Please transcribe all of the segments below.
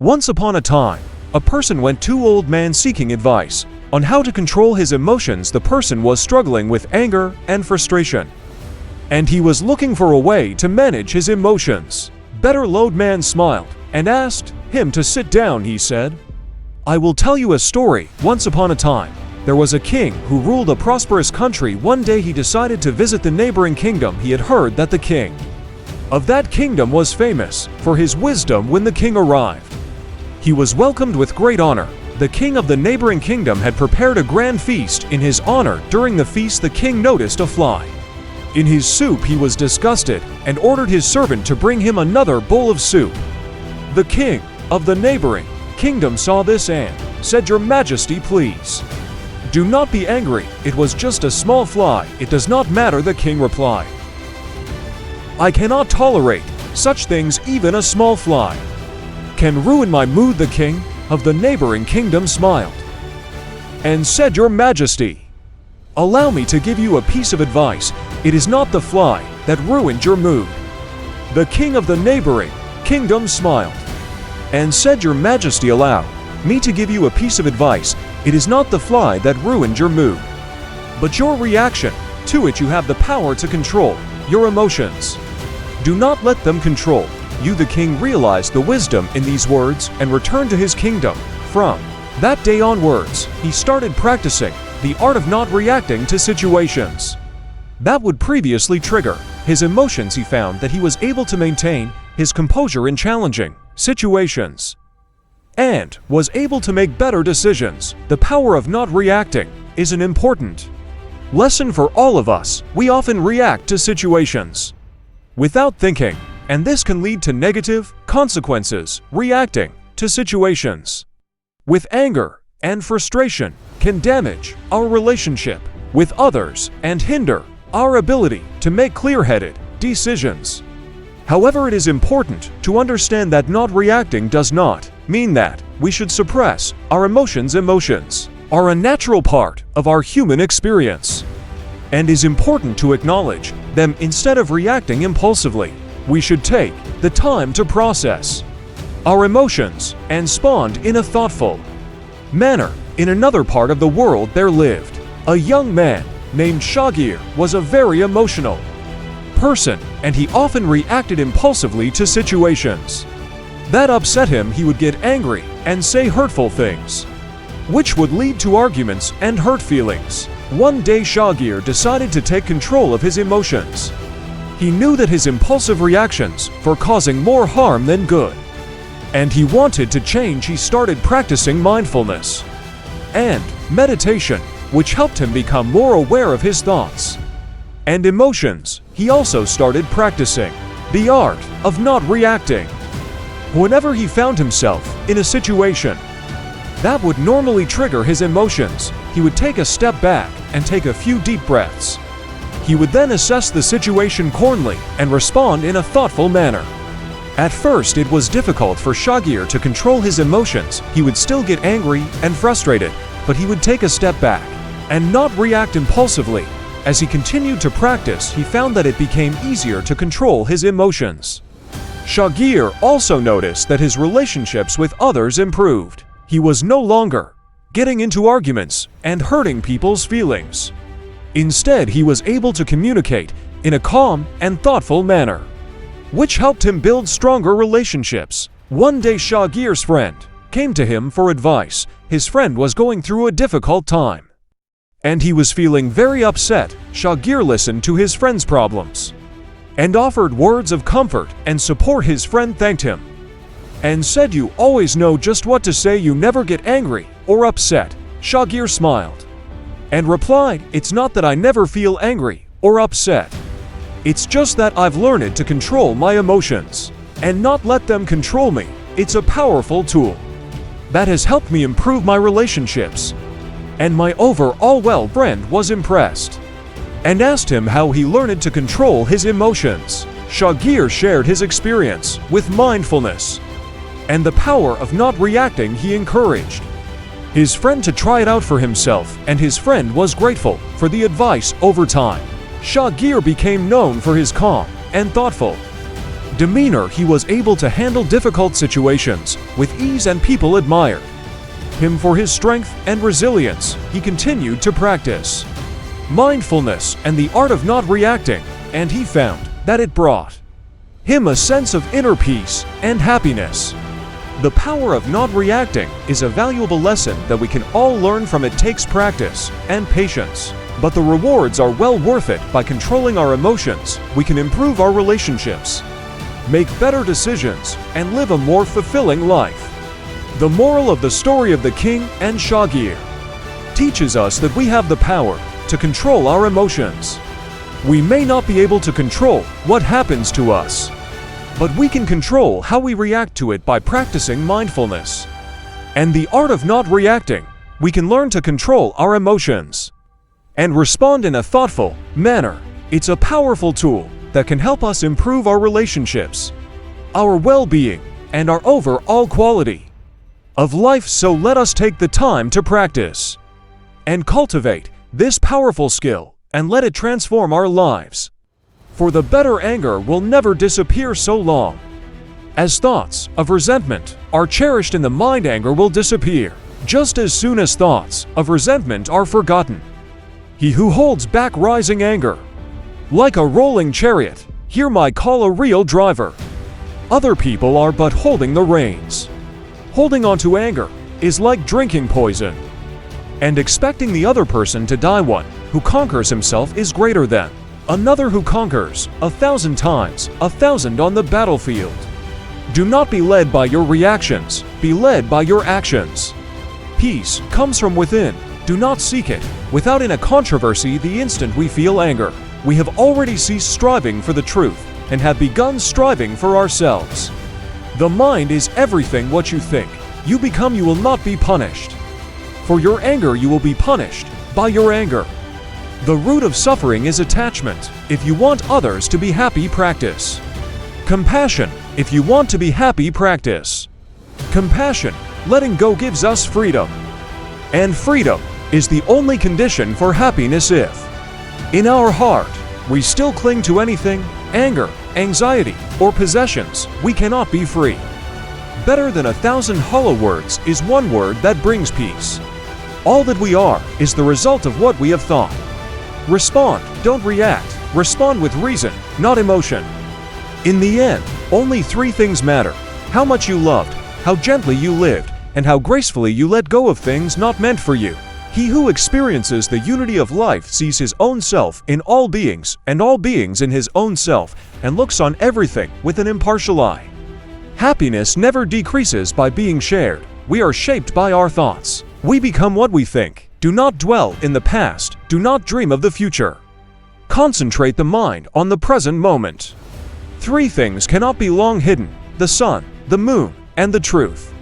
Once upon a time, a person went to old man seeking advice on how to control his emotions. The person was struggling with anger and frustration, and he was looking for a way to manage his emotions. Better Old Man smiled and asked him to sit down. He said, "I will tell you a story. Once upon a time, there was a king who ruled a prosperous country. One day he decided to visit the neighboring kingdom. He had heard that the king of that kingdom was famous for his wisdom. When the king arrived, he was welcomed with great honor. The king of the neighboring kingdom had prepared a grand feast in his honor. During the feast, the king noticed a fly in his soup. He was disgusted and ordered his servant to bring him another bowl of soup. The king of the neighboring kingdom saw this and said, "Your Majesty, please do not be angry. It was just a small fly. It does not matter." The king replied, "I cannot tolerate such things. Even a small fly can ruin my mood." The king of the neighboring kingdom smiled and said, "Your Majesty, allow me to give you a piece of advice. It is not the fly that ruined your mood." The king of the neighboring kingdom smiled and said, "Your Majesty, allow me to give you a piece of advice. It is not the fly that ruined your mood, but your reaction to it. You have the power to control your emotions. Do not let them control you." The king realized the wisdom in these words and returned to his kingdom. From that day onwards, he started practicing the art of not reacting to situations that would previously trigger his emotions. He found that he was able to maintain his composure in challenging situations and was able to make better decisions. The power of not reacting is an important lesson for all of us. We often react to situations without thinking, and this can lead to negative consequences. Reacting to situations with anger and frustration can damage our relationship with others and hinder our ability to make clear-headed decisions. However, it is important to understand that not reacting does not mean that we should suppress our emotions. Emotions are a natural part of our human experience, and is important to acknowledge them instead of reacting impulsively. We should take the time to process our emotions and respond in a thoughtful manner. In another part of the world there lived a young man named Shagir. Was a very emotional person, and he often reacted impulsively to situations that upset him. He would get angry and say hurtful things, which would lead to arguments and hurt feelings. One day Shagir decided to take control of his emotions. He knew that his impulsive reactions were causing more harm than good, and he wanted to change. He started practicing mindfulness and meditation, which helped him become more aware of his thoughts and emotions. He also started practicing the art of not reacting. Whenever he found himself in a situation that would normally trigger his emotions, he would take a step back and take a few deep breaths. He would then assess the situation calmly and respond in a thoughtful manner. At first, it was difficult for Shagir to control his emotions. He would still get angry and frustrated, but he would take a step back and not react impulsively. As he continued to practice, he found that it became easier to control his emotions. Shagir also noticed that his relationships with others improved. He was no longer getting into arguments and hurting people's feelings. Instead, he was able to communicate in a calm and thoughtful manner, which helped him build stronger relationships. One day, Shagir's friend came to him for advice. His friend was going through a difficult time, and he was feeling very upset. Shagir listened to his friend's problems and offered words of comfort and support. His friend thanked him and said, "You always know just what to say. You never get angry or upset." Shagir smiled and replied, "It's not that I never feel angry or upset. It's just that I've learned to control my emotions and not let them control me. It's a powerful tool that has helped me improve my relationships and my overall well." Friend was impressed and asked him how he learned to control his emotions. Shagir shared his experience with mindfulness and the power of not reacting. He encouraged his friend to try it out for himself, and his friend was grateful for the advice. Over time, Shagir became known for his calm and thoughtful demeanor, he was able to handle difficult situations with ease, and people admired him for his strength and resilience. He continued to practice mindfulness and the art of not reacting, and he found that it brought him a sense of inner peace and happiness. The power of not reacting is a valuable lesson that we can all learn from. It takes practice and patience, but the rewards are well worth it. By controlling our emotions, we can improve our relationships, make better decisions, and live a more fulfilling life. The moral of the story of the king and Shagir teaches us that we have the power to control our emotions. We may not be able to control what happens to us, but we can control how we react to it. By practicing mindfulness and the art of not reacting, we can learn to control our emotions and respond in a thoughtful manner. It's a powerful tool that can help us improve our relationships, our well-being, and our overall quality of life. So let us take the time to practice and cultivate this powerful skill and let it transform our lives for the better. Anger will never disappear so long as thoughts of resentment are cherished in the mind. Anger will disappear just as soon as thoughts of resentment are forgotten. He who holds back rising anger like a rolling chariot, hear my call, a real driver. Other people are but holding the reins. Holding on to anger is like drinking poison and expecting the other person to die. One who conquers himself is greater than another who conquers 1,000 times 1,000 on the battlefield. Do not be led by your reactions, be led by your actions. Peace comes from within. Do not seek it without in a controversy. The instant we feel anger, we have already ceased striving for the truth and have begun striving for ourselves. The mind is everything. What you think, you become. You will not be punished for your anger, you will be punished by your anger. The root of suffering is attachment. If you want others to be happy, practice compassion. If you want to be happy, practice compassion. Letting go gives us freedom, and freedom is the only condition for happiness. If in our heart we still cling to anything, anger, anxiety, or possessions, we cannot be free. Better than 1,000 hollow words is one word that brings peace. All that we are is the result of what we have thought. Respond, don't react. Respond with reason, not emotion. In the end, only 3 things matter: how much you loved, how gently you lived, and how gracefully you let go of things not meant for you. He who experiences the unity of life sees his own self in all beings and all beings in his own self, and looks on everything with an impartial eye. Happiness never decreases by being shared. We are shaped by our thoughts. We become what we think. Do not dwell in the past. Do not dream of the future. Concentrate the mind on the present moment. 3 things cannot be long hidden: the sun, the moon, and the truth.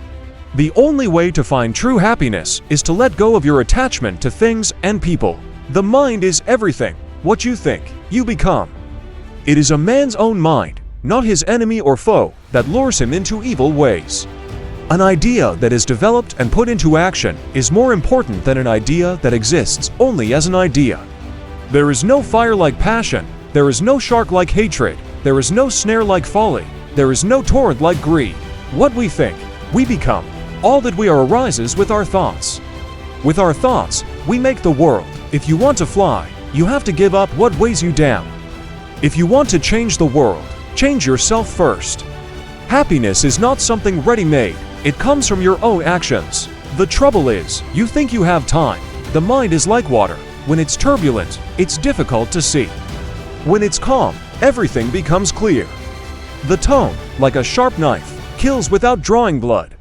The only way to find true happiness is to let go of your attachment to things and people. The mind is everything. What you think, you become. It is a man's own mind, not his enemy or foe, that lures him into evil ways. An idea that is developed and put into action is more important than an idea that exists only as an idea. There is no fire like passion. There is no shark like hatred. There is no snare like folly. There is no torrent like greed. What we think, we become. All that we are arises with our thoughts. With our thoughts, we make the world. If you want to fly, you have to give up what weighs you down. If you want to change the world, change yourself first. Happiness is not something ready-made. It comes from your own actions. The trouble is, you think you have time. The mind is like water. When it's turbulent, it's difficult to see. When it's calm, everything becomes clear. The tone, like a sharp knife, kills without drawing blood.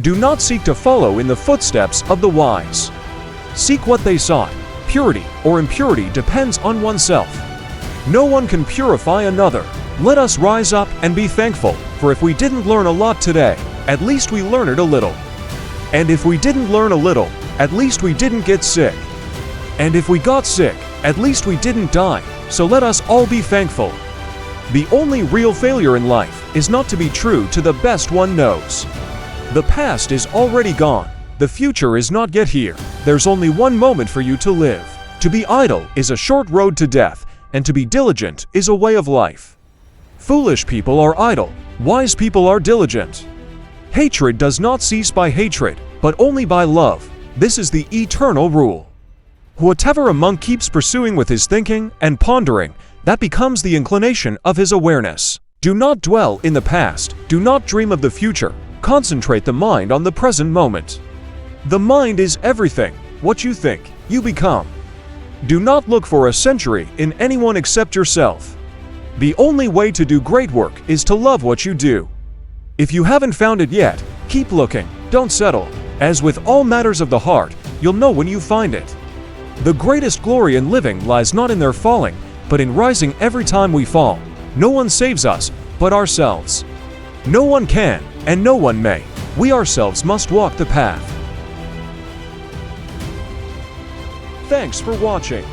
Do not seek to follow in the footsteps of the wise. Seek what they sought. Purity or impurity depends on oneself. No one can purify another. Let us rise up and be thankful, for if we didn't learn a lot today, at least we learned a little. And if we didn't learn a little, at least we didn't get sick. And if we got sick, at least we didn't die. So let us all be thankful. The only real failure in life is not to be true to the best one knows. The past is already gone. The future is not yet here. There's only one moment for you to live. To be idle is a short road to death, and to be diligent is a way of life. Foolish people are idle, wise people are diligent. Hatred does not cease by hatred, but only by love. This is the eternal rule. Whatever a monk keeps pursuing with his thinking and pondering, that becomes the inclination of his awareness. Do not dwell in the past, do not dream of the future. Concentrate the mind on the present moment. The mind is everything. What you think, you become. Do not look for a century in anyone except yourself. The only way to do great work is to love what you do. If you haven't found it yet, keep looking, don't settle. As with all matters of the heart, you'll know when you find it. The greatest glory in living lies not in their falling, but in rising every time we fall. No one saves us, but ourselves. No one can, and no one may. We ourselves must walk the path. Thanks for watching.